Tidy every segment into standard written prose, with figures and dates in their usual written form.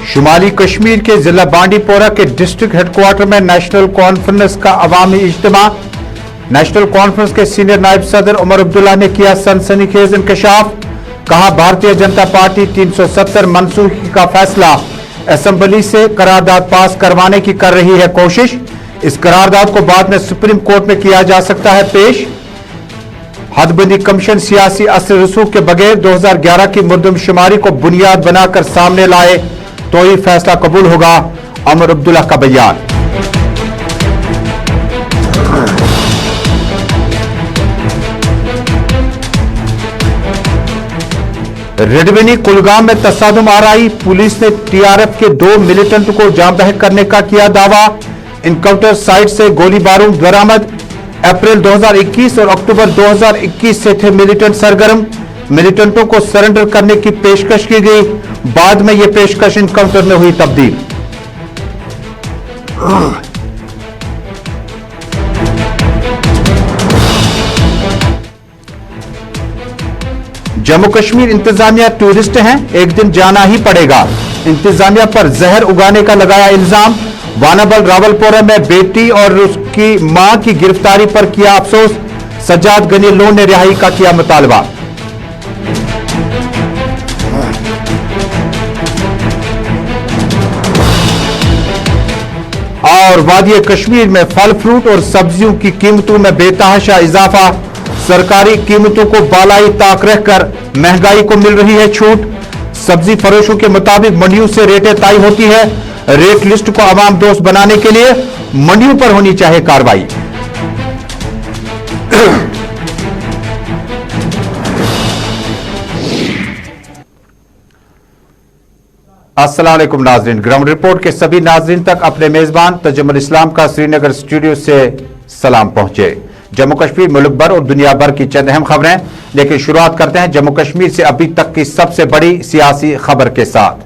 शुमाली कश्मीर के जिला बांडीपोरा के डिस्ट्रिक्ट हेडक्वार्टर में नेशनल कॉन्फ्रेंस का अवामी इज्तिमा। नेशनल कॉन्फ्रेंस के सीनियर नायब सदर उमर अब्दुल्ला ने किया सनसनीखेज इंकशाफ। कहा, भारतीय जनता पार्टी 370 मनसूखी का फैसला असेंबली से करारदाद पास करवाने की कर रही है कोशिश। इस करारदाद को बाद में सुप्रीम कोर्ट में किया जा सकता है पेश। हदबंदी कमीशन सियासी असर रसूख के बगैर 2011 की मुर्दमशुमारी को बुनियाद बनाकर सामने लाए तो ही फैसला कबूल होगा, उमर अब्दुल्ला का बयान। रेडविनी कुलगाम में तसादुम आराई। पुलिस ने टीआरएफ के 2 मिलिटेंट को जाम बहक करने का किया दावा। इनकाउंटर साइट से गोली बारूद बरामद। अप्रैल 2021 और अक्टूबर 2021 से थे मिलिटेंट सरगर्म। मिलिटेंटों को सरेंडर करने की पेशकश की गई, बाद में यह पेशकश इनकाउंटर में हुई तब्दील। जम्मू कश्मीर इंतजामिया टूरिस्ट हैं, एक दिन जाना ही पड़ेगा। इंतजामिया पर जहर उगाने का लगाया इल्जाम। वानाबल रावलपोरा में बेटी और उसकी मां की गिरफ्तारी पर किया अफसोस। सज्जाद गनी लोन ने रिहाई का किया मुतालबा। और वादी कश्मीर में फल फ्रूट और सब्जियों की कीमतों में बेतहाशा इजाफा। सरकारी कीमतों को बालाई ताक रखकर महंगाई को मिल रही है छूट। सब्जी फरोशों के मुताबिक मंडियों से रेटें तय होती है। रेट लिस्ट को आवाम दोस्त बनाने के लिए मंडियों पर होनी चाहिए कार्रवाई। अस्सलाम वालेकुम नाजरीन, ग्राउंड रिपोर्ट के सभी नाजरीन तक अपने मेजबान तजम्मुल इस्लाम का श्रीनगर स्टूडियो से सलाम पहुंचे। जम्मू कश्मीर, मुल्क भर और दुनिया भर की चंद अहम खबरें, लेकिन शुरुआत करते हैं जम्मू कश्मीर से अभी तक की सबसे बड़ी सियासी खबर के साथ।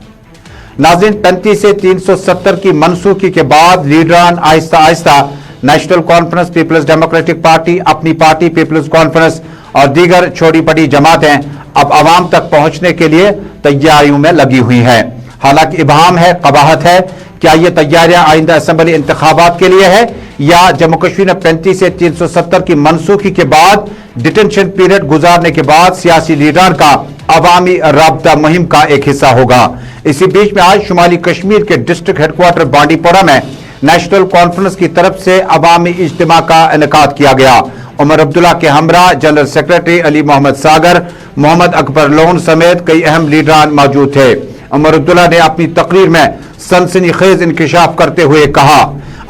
नाज़रीन, 35 से 370 की मनसूखी के बाद लीडरान आहिस्ता आहिस्ता नेशनल कॉन्फ्रेंस, पीपल्स डेमोक्रेटिक पार्टी, अपनी पार्टी पीपल्स कॉन्फ्रेंस और दीगर छोटी बड़ी जमातें अब आवाम तक पहुंचने के लिए तैयारियों में लगी हुई हैं। हालांकि इबहम है, कबाहत है, क्या ये तैयारियां आइंदा असेंबली इंतखाबात के लिए है या जम्मू कश्मीर में 35 से 370 की मनसूखी के बाद डिटेंशन पीरियड गुजारने के बाद सियासी लीडर का अवामी राब्ता मुहिम का एक हिस्सा होगा। इसी बीच में आज शुमाली कश्मीर के डिस्ट्रिक्ट हेडक्वार्टर बांडीपोरा में नेशनल कॉन्फ्रेंस की तरफ से अवामी इज्तिमा का इनेकाद किया गया। उमर अब्दुल्ला के हमरा general secretary Ali Mohammad Sagar, Mohammad Akbar loan समेत कई अहम लीडरान मौजूद थे। उमर अब्दुल्ला ने अपनी तकरीर में सनसनीखेज इंकशाफ करते हुए कहा,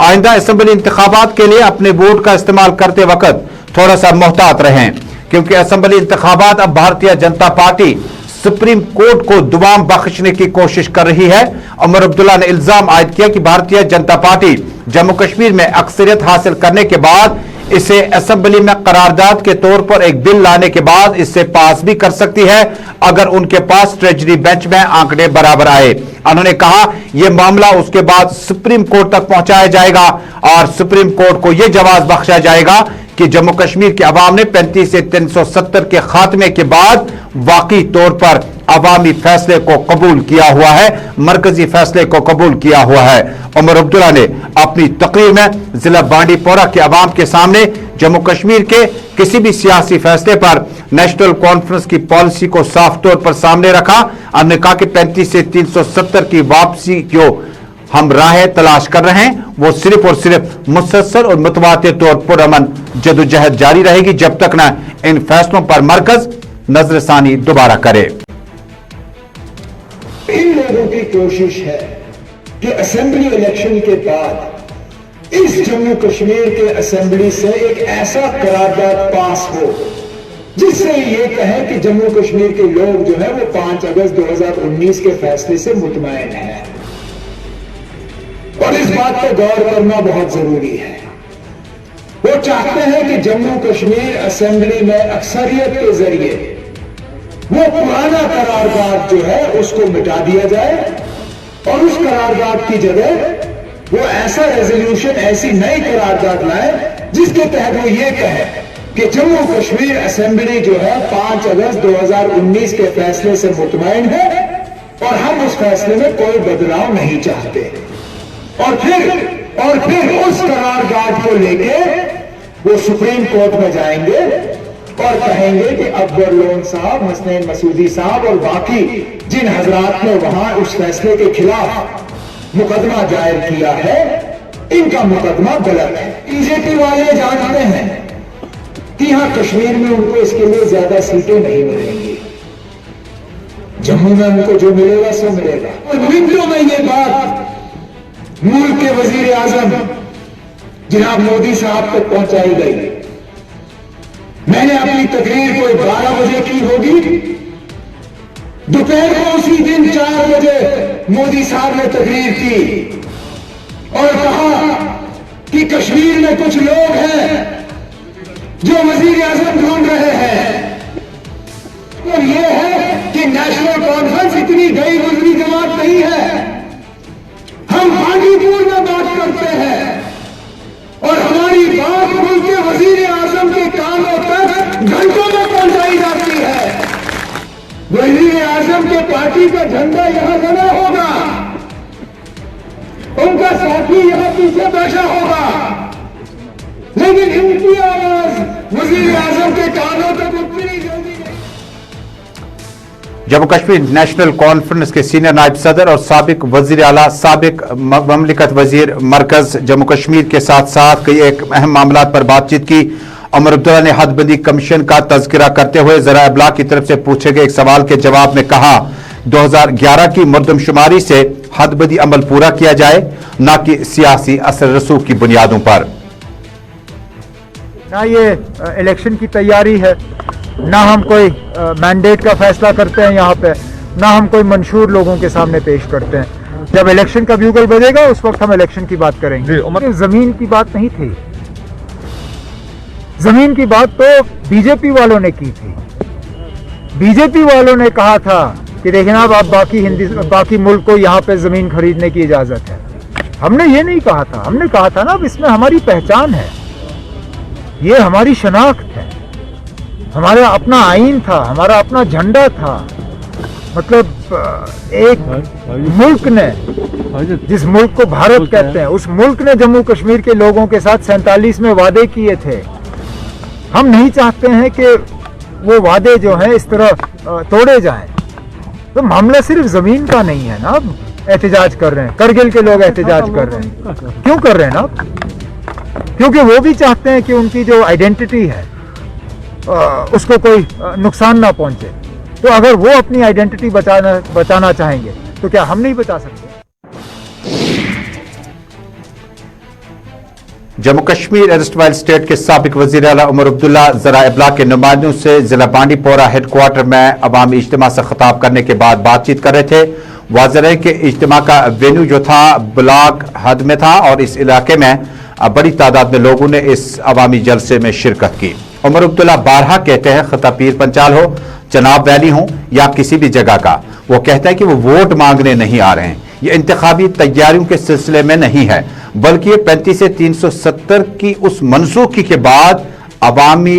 आइंदा असेंबली इंतखाबात के लिए अपने वोट का इस्तेमाल करते वक्त थोड़ा सा मोहतात रहें, क्योंकि असेंबली इंतखाबात अब Bharatiya Janata party supreme court को दुआम बख्शने की कोशिश कर रही है। उमर अब्दुल्ला ने इल्जाम आयद किया कि भारतीय जनता पार्टी जम्मू कश्मीर में अक्सरियत हासिल करने के बाद इसे असेंबली में करारदाद के तौर पर एक बिल लाने के बाद इससे पास भी कर सकती है अगर उनके पास ट्रेजरी बेंच में आंकड़े बराबर आए। उन्होंने कहा, यह मामला उसके बाद सुप्रीम कोर्ट तक पहुंचाया जाएगा और सुप्रीम कोर्ट को यह जवाब बख्शा जाएगा कि जम्मू कश्मीर के अवाम ने 35 से 370 के खात्मे के बाद वाकई तौर पर अवामी फैसले को कबूल किया हुआ है, मरकजी फैसले को कबूल किया हुआ है। उमर अब्दुल्ला ने अपनी तकरीर में जिला बांडीपोरा के अवाम के सामने जम्मू कश्मीर के किसी भी सियासी फैसले पर नेशनल कॉन्फ्रेंस की पॉलिसी को साफ तौर पर सामने रखा। हमने कहा कि 35 से 370 की वापसी जो हम राहें तलाश कर रहे हैं वो सिर्फ और सिर्फ मुसलसल और मुतवातिर तौर पर अमन जदोजहद जारी रहेगी जब तक न इन फैसलों पर मरकज नजरसानी दोबारा करे। इन लोगों की कोशिश है कि असेंबली इलेक्शन के बाद इस जम्मू कश्मीर के असेंबली से एक ऐसा करारदाद पास हो जिससे ये कहे कि जम्मू कश्मीर के लोग जो है वो 5 अगस्त 2019 के फैसले से मुतमईन है। और इस बात पर गौर करना बहुत जरूरी है। वो चाहते हैं कि जम्मू कश्मीर असेंबली में अक्सरियत के जरिए वो पुराना करारदाद जो है उसको मिटा दिया जाए और उस करारदाद की जगह वो ऐसा रेजोल्यूशन, ऐसी नई करारदाद लाए जिसके तहत वो ये कहे कि जम्मू कश्मीर असेंबली जो है 5 अगस्त 2019 के फैसले से मुतमईन है और हम उस फैसले में कोई बदलाव नहीं चाहते। और फिर उस करारदाद को लेके वो सुप्रीम कोर्ट में जाएंगे और कहेंगे कि अकबर लोन साहब, हसनैन मसूदी साहब और बाकी जिन हजरात ने वहां उस फैसले के खिलाफ मुकदमा दायर किया है, इनका मुकदमा गलत है। बीजेपी वाले जानते हैं कि यहां कश्मीर में उनको इसके लिए ज्यादा सीटें नहीं मिलेंगी, जम्मू में उनको जो मिलेगा सो मिलेगा। और मिनटों में ये बात मुल्क के वजीर आजम जनाब मोदी साहब तक पहुंचाई गई। मैंने अपनी तकरीर कोई 12 बजे की होगी, दोपहर को उसी दिन 4 बजे मोदी साहब ने तकरीर की और कहा कि कश्मीर में कुछ लोग हैं जो वजीर आजम ढूंढ रहे हैं। और यह है कि नेशनल कॉन्फ्रेंस इतनी गई गुजरी जमात नहीं है। हम हाजीपुर में बात करते हैं और हमारी बात मुल्क के वजीर आजम के कानों तक घंटों में पहुंचाई जाती है। वजीर आजम के पार्टी का झंडा यहां लगा होगा, उनका साथी यहां पीछे बैठा होगा, लेकिन इनकी आवाज वजीर आजम के कानों तक उतनी जल्दी नहीं। जम्मू कश्मीर नेशनल कॉन्फ्रेंस के सीनियर नायब सदर और साबिक वजीर आला, साबिक ममलिकत वजीर मरकज जम्मू कश्मीर के साथ साथ कई एक अहम मामला पर बातचीत की। उमर अब्दुल्ला ने हदबंदी कमीशन का तज़किरा करते हुए ज़राए इब्लाग की तरफ से पूछे गए एक सवाल के जवाब में कहा 2011 की मरदमशुमारी से हदबंदी अमल पूरा किया जाए, न कि सियासी असर रसूख की बुनियादों पर। ना ये इलेक्शन की तैयारी है, ना हम कोई मैंडेट का फैसला करते हैं यहाँ पे, ना हम कोई मंशूर लोगों के सामने पेश करते हैं। जब इलेक्शन का ब्यूगल बजेगा उस वक्त हम इलेक्शन की बात करेंगे। जमीन की बात नहीं थी, जमीन की बात तो बीजेपी वालों ने की थी। बीजेपी वालों ने कहा था कि देखिए ना, आप बाकी मुल्क को यहाँ पे जमीन खरीदने की इजाजत है। हमने ये नहीं कहा था, हमने कहा था ना, इसमें हमारी पहचान है, ये हमारी शनाख्त है, हमारा अपना आईन था, हमारा अपना झंडा था। मतलब एक मुल्क ने, जिस मुल्क को भारत कहते हैं, उस मुल्क ने जम्मू कश्मीर के लोगों के साथ 47 में वादे किए थे। हम नहीं चाहते हैं कि वो वादे जो हैं इस तरह तोड़े जाएं। तो मामला सिर्फ जमीन का नहीं है ना। अब एहतजाज कर रहे हैं, करगिल के लोग एहतजाज कर रहे हैं, क्यों कर रहे हैं ना? क्योंकि वो भी चाहते हैं कि उनकी जो आइडेंटिटी है उसको कोई नुकसान ना पहुंचे। तो अगर वो अपनी आइडेंटिटी बचाना चाहेंगे तो क्या हम नहीं बचा सकते? जम्मू कश्मीर एरस्टवाइल स्टेट के साबिक वजीर आला उमर अब्दुल्ला ज़राए इब्लाग के नुमाइंदों से जिला बांडीपोरा हेडक्वार्टर में अवामी इज्तिमा से खिताब करने के बाद बातचीत कर रहे थे। वाज़ेह है कि इज्तिमा का वेन्यू जो था ब्लॉक हद में था और इस इलाके में बड़ी तादाद में लोगों ने इस अवामी जलसे में शिरकत की। उमर अब्दुल्ला बारहा कहते हैं, खता पीर पंचाल हो, चनाब वैली हो या किसी भी जगह का, वो कहते हैं कि वो वोट मांगने नहीं आ रहे हैं। ये इंतखाबी तैयारियों के सिलसिले में नहीं है, बल्कि ये 35 से 370 की उस मनसूखी के बाद अवामी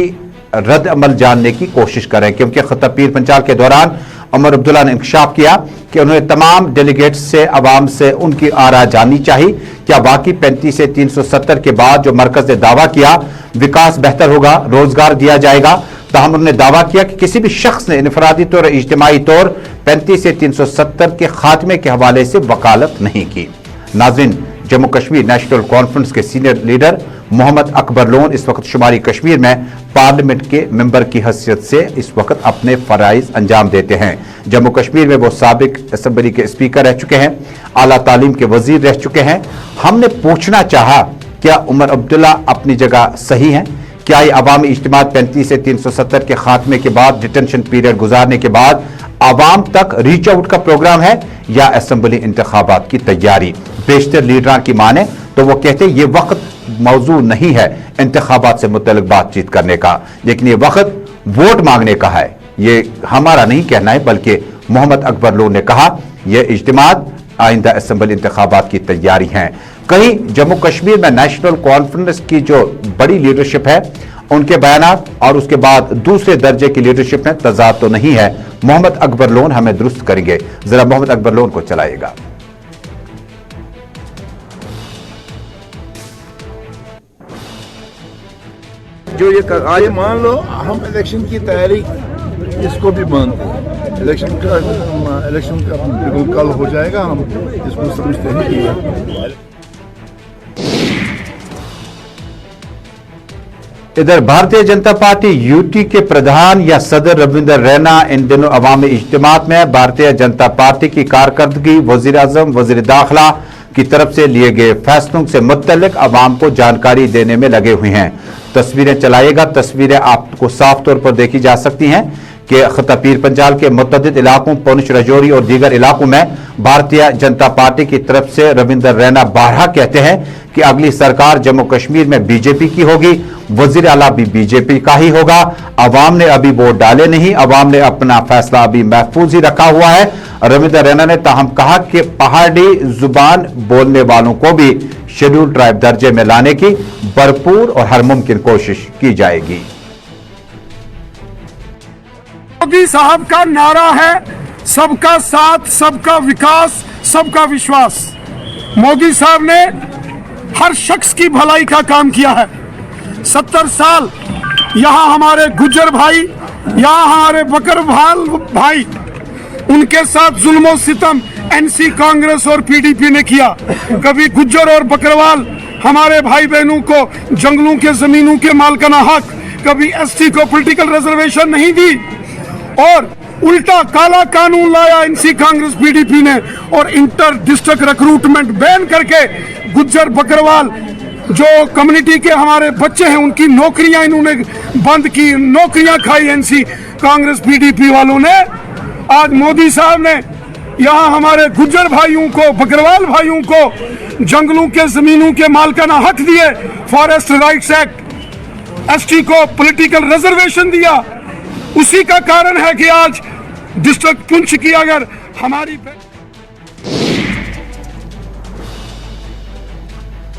रद्द अमल जानने की कोशिश करें। क्योंकि खता पीर पंचाल के दौरान उमर अब्दुल्ला ने इंकशाफ किया कि उन्होंने तमाम डेलीगेट्स से, अवाम से उनकी आरा जाननी चाहिए। क्या वाकई 35 से 370 के बाद जो मरकज ने दावा किया विकास बेहतर होगा, रोजगार दिया जाएगा? ताहम उन्होंने दावा किया कि किसी भी शख्स ने इनफरादी तौर इज्तिमाई तौर 35 से 370 के खात्मे के हवाले से वकालत नहीं की। नाज़रीन, जम्मू कश्मीर नेशनल कॉन्फ्रेंस के सीनियर लीडर मोहम्मद अकबर लोन इस वक्त शुमारी कश्मीर में पार्लियामेंट के मेंबर की हैसियत से इस वक्त अपने फराइज अंजाम देते हैं। जम्मू कश्मीर में वो साबिक असेंबली के स्पीकर रह चुके हैं, आला तालीम के वजीर रह चुके हैं। हमने पूछना चाहा, क्या उमर अब्दुल्ला अपनी जगह सही हैं? क्या ये अवामी इज्तिमा 35 से 370 के खात्मे के बाद, डिटेंशन पीरियड गुजारने के बाद आवाम तक रीच आउट का प्रोग्राम है या असेंबली इंतखाबात की तैयारी? बेशतर लीडरान की माने तो वो कहते हैं ये वक्त मौजू नहीं है इंतखाबात से मुतल्लिक बातचीत करने का, लेकिन ये वक्त वोट मांगने का है। ये हमारा नहीं कहना है, बल्कि मोहम्मद अकबर लोन ने कहा यह इज्तिमात आइंदा असेंबली इंतखाबात की तैयारी है। कहीं जम्मू कश्मीर में नेशनल कॉन्फ्रेंस की जो बड़ी लीडरशिप है ان کے بیانات اور اس کے بعد دوسرے درجے کی لیڈرشپ میں تضاد تو نہیں ہے؟ محمد اکبر لون ہمیں درست کریں گے، ذرا محمد اکبر لون کو چلائے گا۔ جو یہ آج مان لو ہم الیکشن کی تیاری اس کو بھی مانتے ہیں، الیکشن کا بالکل کل ہو جائے گا، ہم اس کو سمجھتے ہیں کہ ادھر بھارتیہ جنتا پارٹی یوٹی کے پردھان یا صدر رویندر رینا ان دنوں عوامی اجتماعات میں بھارتیہ جنتا پارٹی کی کارکردگی، وزیر اعظم، وزیر داخلہ کی طرف سے لیے گئے فیصلوں سے متعلق عوام کو جانکاری دینے میں لگے ہوئے ہیں۔ تصویریں چلائے گا، تصویریں آپ کو صاف طور پر دیکھی جا سکتی ہیں کہ خطہ پیر پنجال کے متعدد علاقوں، پونچھ، رجوری اور دیگر علاقوں میں بھارتیہ جنتا پارٹی کی طرف سے رویندر رینا بارہا کہتے ہیں کہ اگلی سرکار جموں کشمیر میں بی جے پی کی ہوگی، وزیر اعلیٰ بھی بی جے پی کا ہی ہوگا، عوام نے ابھی ووٹ ڈالے نہیں، عوام نے اپنا فیصلہ ابھی محفوظ ہی رکھا ہوا ہے۔ رویندر رینا نے تاہم کہا کہ پہاڑی زبان بولنے والوں کو بھی شیڈول ٹرائب درجے میں لانے کی بھرپور اور ہر ممکن کوشش کی جائے گی۔ مودی صاحب کا نعرہ ہے سب کا ساتھ، سب کا وکاس، سب کا وشواس۔ مودی صاحب نے ہر شخص کی بھلائی کا کام کیا ہے۔ 70 سال یہاں ہمارے گجر بھائی، یہاں ہمارے بکروال بھائی، ان کے ساتھ ظلم و ستم این سی کانگریس اور پی ڈی پی نے کیا۔ کبھی گجر اور بکروال ہمارے بھائی بہنوں کو جنگلوں کے زمینوں کے مالکانہ حق، کبھی ایس ٹی کو پولیٹیکل ریزرویشن نہیں دی، اور الٹا کالا قانون لایا N C Congress P D P نے، اور انٹر ڈسٹرکٹ ریکروٹمنٹ بین کر کے گجر بکروال جو کمیونٹی کے ہمارے بچے ہیں ان کی نوکریاں انہوں نے بند کی، نوکریاں کھائی N C Congress P D P والوں نے۔ آج مودی صاحب نے یہاں ہمارے گجر بھائیوں کو، بکروال بھائیوں کو جنگلوں کے زمینوں کے مالکانہ حق دیے، forest rights act, S T کو پولیٹیکل ریزرویشن دیا۔ اسی کا کارن ہے کہ آج ڈسٹرکٹ پنچ کی اگر ہماری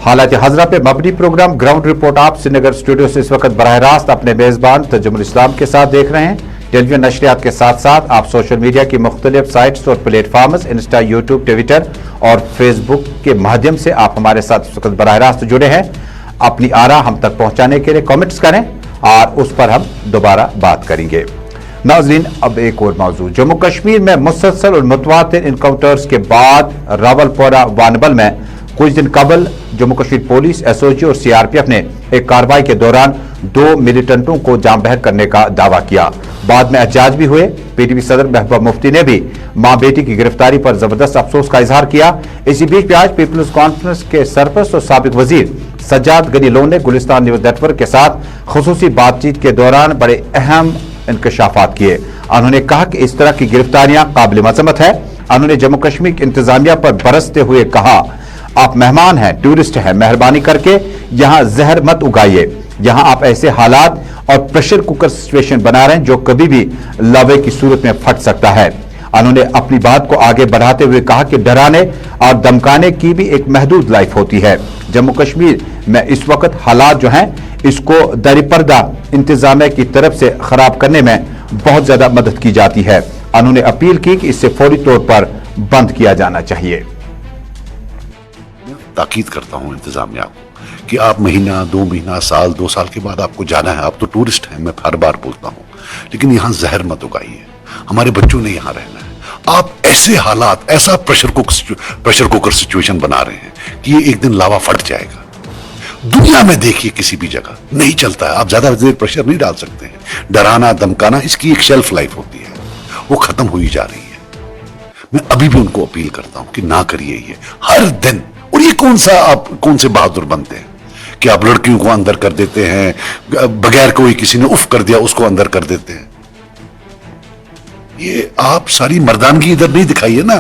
حالات حاضرہ پہ مبنی پروگرام گراؤنڈ رپورٹ آپ سری نگر اسٹوڈیو سے اس وقت براہ راست اپنے میزبان تجمل اسلام کے ساتھ دیکھ رہے ہیں۔ ٹیلی ویژن نشریات کے ساتھ ساتھ آپ سوشل میڈیا کی مختلف سائٹس اور platforms Insta, YouTube, Twitter اور فیس بک کے مادھیم سے آپ ہمارے ساتھ اس وقت براہ راست جڑے ہیں۔ اپنی آرا ہم تک پہنچانے کے لیے کامنٹس کریں اور اس پر ہم دوبارہ بات کریں گے۔ ناظرین، اب ایک اور موضوع، جموں کشمیر میں مسلسل اور متواتر انکاؤنٹرز کے بعد راولپورہ وانبل میں کچھ دن قبل Jammu Kashmir police, S O G اور سی آر پی ایف نے ایک کارروائی کے دوران 2 ملیٹنٹوں کو جام بحق کرنے کا دعویٰ کیا۔ بعد میں احتجاج بھی ہوئے۔ پی ٹی پی صدر محبوبہ مفتی نے بھی ماں بیٹی کی گرفتاری پر زبردست افسوس کا اظہار کیا۔ اسی بیچ بھی آج پیپلز کانفرنس کے سرپرست اور سابق وزیر سجاد غنی لون نے گلستان نیوز نیٹ ورک کے ساتھ خصوصی بات چیت کے دوران بڑے اہم انکشافات کیے۔ انہوں نے کہا کہ اس طرح کی گرفتاریاں قابل مذمت ہے۔ انہوں نے جموں کشمیر کی انتظامیہ پر برستے ہوئے کہا، آپ مہمان ہیں، ٹورسٹ ہیں، مہربانی کر کے یہاں زہر مت اگائیے۔ یہاں آپ ایسے حالات اور پریشر کوکر سچویشن بنا رہے ہیں جو کبھی بھی لوے کی صورت میں پھٹ سکتا ہے۔ انہوں نے اپنی بات کو آگے بڑھاتے ہوئے کہا کہ ڈرانے اور دمکانے کی بھی ایک محدود لائف ہوتی ہے۔ جموں کشمیر میں اس وقت حالات جو ہیں اس کو دری پردہ انتظامیہ کی طرف سے خراب کرنے میں بہت زیادہ مدد کی جاتی ہے۔ انہوں نے اپیل کی کہ اسے فوری طور پر بند کیا جانا چاہیے۔ تاکید کرتا ہوں انتظامیہ کو کہ آپ مہینہ، 2 مہینہ، سال، 2 سال کے بعد آپ کو جانا ہے۔ آپ تو ٹورسٹ ہیں، میں ہر بار بولتا ہوں، لیکن یہاں زہر مت اگائیے۔ ہمارے بچوں نے یہاں رہنا ہے۔ آپ ایسے حالات، ایسا پریشر کوکر سچویشن بنا رہے ہیں کہ یہ ایک دن لاوا پھٹ جائے گا۔ دنیا میں دیکھیے کسی بھی جگہ نہیں چلتا ہے۔ آپ زیادہ دیر پریشر نہیں ڈال سکتے ہیں۔ ڈرانا، دمکانا، اس کی ایک شیلف لائف ہوتی ہے، وہ ختم ہوئی جا رہی ہے۔ میں ابھی بھی ان کو اپیل کرتا ہوں کہ نہ کریے یہ ہر دن۔ اور یہ کون سے بہادر بنتے ہیں کہ آپ لڑکیوں کو اندر کر دیتے ہیں، بغیر کوئی کسی نے اف کر دیا اس کو اندر کر دیتے ہیں۔ یہ آپ ساری مردانگی ادھر نہیں دکھائیے نا،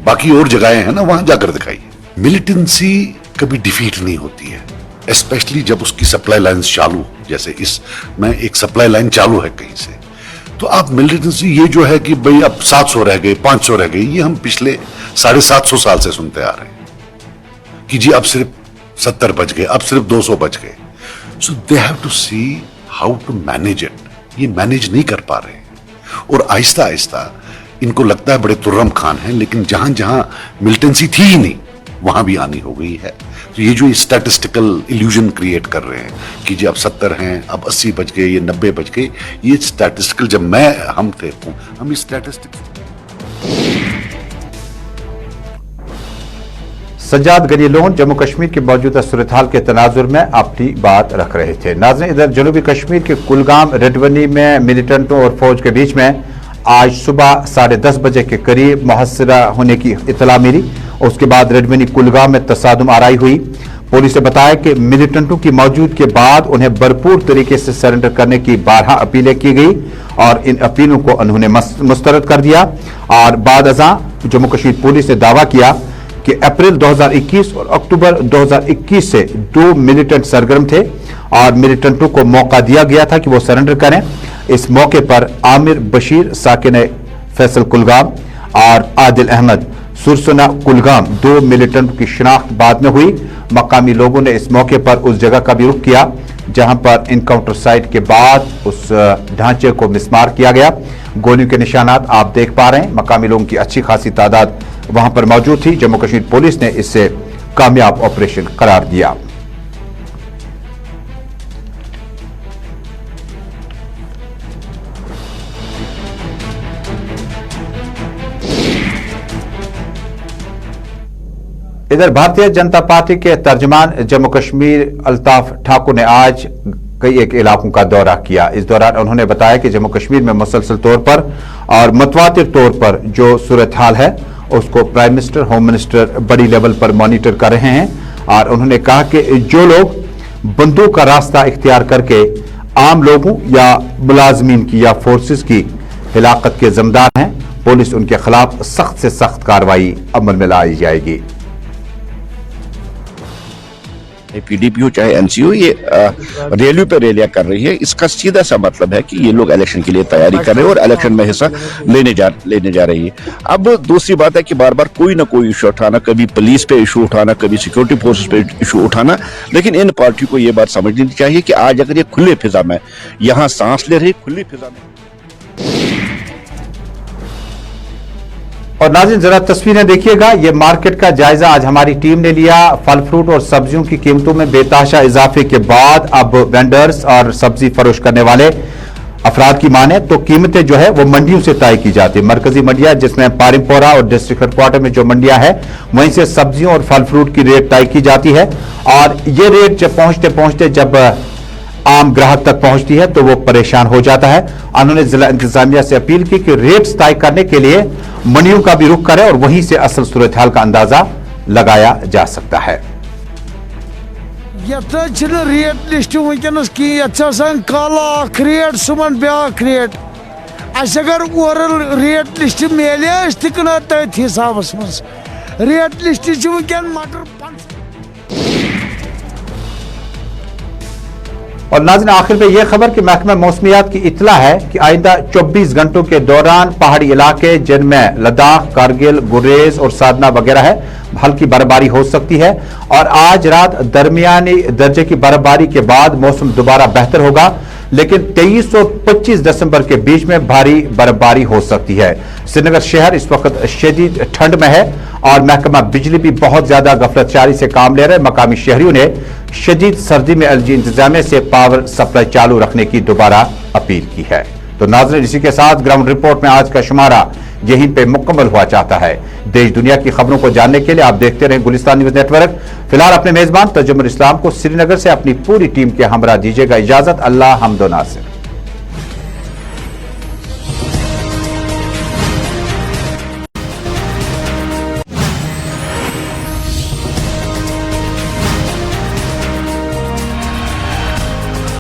باقی اور جگہیں ہیں نا وہاں جا کر دکھائیے۔ ملیٹنسی کبھی ڈیفیٹ نہیں ہوتی ہے، اسپیشلی جب اس کی سپلائی لائنز چالو، جیسے اس میں ایک سپلائی لائن چالو ہے کہیں سے، تو آپ ملیٹنسی یہ جو ہے کہ بھئی اب 700 رہ گئے، 500 رہ گئے، یہ ہم پچھلے 750 سال سے سنتے آ رہے ہیں کہ جی اب صرف 70 بچ گئے، اب صرف 200 بچ گئے۔ So they have to see how to manage it. ये मैनेज नहीं कर पा रहे हैं और आहिस्ता आहिस्ता इनको लगता है बड़े तुर्रम खान हैं, लेकिन जहां जहां मिलिटेंसी थी ही नहीं वहां भी आनी हो गई है. तो ये जो स्टैटिस्टिकल इल्यूजन क्रिएट कर रहे हैं कि जी अब 70 हैं, अब 80 बच गए, ये 90 बच गए, ये स्टैटिस्टिकल जब हम थे हम इस स्टैटिस्टिक्स. सज्जाद गनी लोन जम्मू कश्मीर के मौजूदा सूरत हाल के तनाजुर में अपनी बात रख रहे थे. नाज़रीन, इधर जनूबी कश्मीर के कुलगाम रेडवनी में मिलिटेंटों और फौज के बीच में आज सुबह 10:30 बजे के करीब मुहस्सरा होने की इतला मिली. उसके बाद रेडवनी कुलगाम में तसादुम आराई हुई. पुलिस ने बताया कि मिलिटेंटों की मौजूदगी के बाद उन्हें भरपूर तरीके से सरेंडर करने की 12 अपीलें की गई और इन अपीलों को उन्होंने मुस्तरद कर दिया. और बाद अज़ां जम्मू कश्मीर पुलिस ने दावा किया कि अप्रैल 2021 और अक्टूबर 2021 से 2 मिलिटेंट सरगर्म थे और मिलिटेंटों को मौका दिया गया था कि वो सरेंडर करें. इस मौके पर आमिर बशीर साकिन फैसल कुलगाम और आदिल अहमद सुरसना कुलगाम 2 मिलिटेंट की शिनाख्त बाद में हुई. मकामी लोगों ने इस मौके पर उस जगह का भी रुख किया जहां पर इनकाउंटर साइट के बाद उस ढांचे को मिसमार किया गया. गोलियों के निशानात आप देख पा रहे हैं. मकामी लोगों की अच्छी खासी तादाद वहां पर मौजूद थी. जम्मू कश्मीर पुलिस ने इसे कामयाब ऑपरेशन करार दिया. इधर भारतीय जनता पार्टी के तर्जमान जम्मू कश्मीर अल्ताफ ठाकुर ने आज कई एक इलाकों का दौरा किया. इस दौरान उन्होंने बताया कि जम्मू कश्मीर में मुसलसल तौर पर और मुतवातिर तौर पर जो सूरत हाल है उसको प्राइम मिनिस्टर, होम मिनिस्टर बड़ी लेवल पर मॉनिटर कर रहे हैं. और उन्होंने कहा कि जो लोग बंदूक का रास्ता इख्तियार करके आम लोगों या मुलाजमीन की या फोर्सेस की हिलाकत के जिम्मेदार हैं, पुलिस उनके खिलाफ सख्त से सख्त कार्रवाई अमल में लाई जाएगी. पीडीपी हो चाहे एनसी हो, ये रैलियों पे रैलियां कर रही है. इसका सीधा सा मतलब है कि ये लोग इलेक्शन के लिए तैयारी कर रहे हैं और इलेक्शन में हिस्सा लेने जा रही है. अब दूसरी बात है कि बार बार कोई ना कोई इशू उठाना, कभी पुलिस पे इशू उठाना, कभी सिक्योरिटी फोर्सेस पे इशू उठाना. लेकिन इन पार्टियों को ये बात समझनी चाहिए कि आज अगर ये खुले फिजा में यहाँ सांस ले रही, खुली फिजा में. और नाज़रीन, जरा तस्वीरें देखिएगा. ये मार्केट का जायजा आज हमारी टीम ने लिया. फल फ्रूट और सब्जियों की कीमतों में बेतहाशा इजाफे के बाद अब वेंडर्स और सब्जी फरोश करने वाले अफराद की माने तो कीमतें जो है वो मंडियों से तय की जाती है. मरकजी मंडियां जिसमें पारिमपोरा और डिस्ट्रिक्ट हेडक्वार्टर में जो मंडियां हैं वहीं से सब्जियों और फल फ्रूट की रेट तय की जाती है. और ये रेट जब पहुंचते जब आम ग्राहक तक पहुंचती है तो वो परेशान हो जाता है. उन्होंने जिला इंतजामिया से अपील की कि रेट्स तय करने के लिए मंडियों का भी रुख करें और वहीं से असल सूरत हाल का अंदाजा लगाया जा सकता है. रेट लिस्ट वनस कहीं काला रेट सुमन ब्या रेट अगर ओवरऑल रेट लिस्ट मिले तक तथ हिसाब मज रेट लिस्ट वनकन मटर. और नाज़रीन, आखिर में यह खबर कि महकमा मौसमियात की इतला है कि आइंदा 24 घंटों के दौरान पहाड़ी इलाके जिनमें लद्दाख, कारगिल, गुरेज और साधना वगैरह है हल्की बर्फबारी हो सकती है. और आज रात दरमियानी दर्जे की बर्फबारी के बाद मौसम दोबारा बेहतर होगा, लेकिन 23 और 25 दिसंबर के बीच में भारी बर्फबारी हो सकती है. श्रीनगर शहर इस वक्त शदीद ठंड में है और महकमा बिजली भी बहुत ज्यादा गफलतजारी से काम ले रहे हैं. मकामी शहरियों ने शदीद सर्दी में एलजी इंतजामिया से पावर सप्लाई चालू रखने की दोबारा अपील की है. तो नाज़रीन, इसी के साथ ग्राउंड रिपोर्ट में आज का शुमारा यहीं पे मुकम्मल हुआ चाहता है. देश दुनिया की खबरों को जानने के लिए आप देखते रहें गुलिस्तान न्यूज नेटवर्क. फिलहाल अपने मेजबान तजुमुल इस्लाम को श्रीनगर से अपनी पूरी टीम के हमरा दीजिएगा इजाजत. अल्लाह हमदो नासिर.